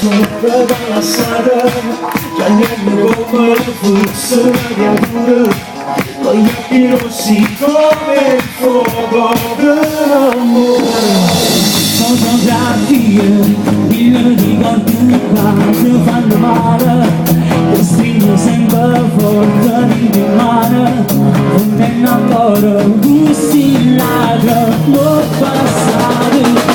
sopra dalla strada, già niente come il flusso di amore, con gli occhi rossi come il fuoco dell'amore. Sono già io ricordi quando fanno male, ti stringo sempre forte in mia mano, non te ne ancora gusti l'altro, non passato.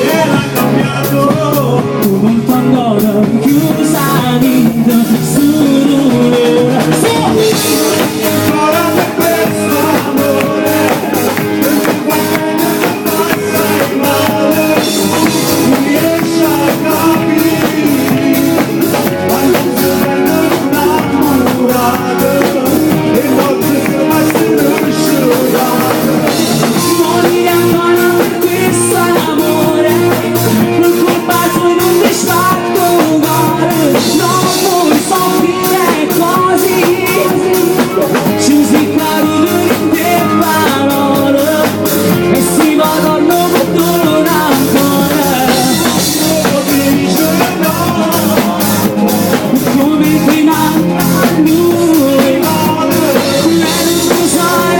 Era cambiato, un pandoro chiusa dentro solo ancora per questo amore, quando passa il male, non riesci a capire, quando si vengono innamorate, le notti si passano asciugate. morire ancora per questo amore, non colpato in un disfatto cuore, non puoi soffrire così, ci si cadono in te parole e si vadano con ancora, come ti manca lui, e non sai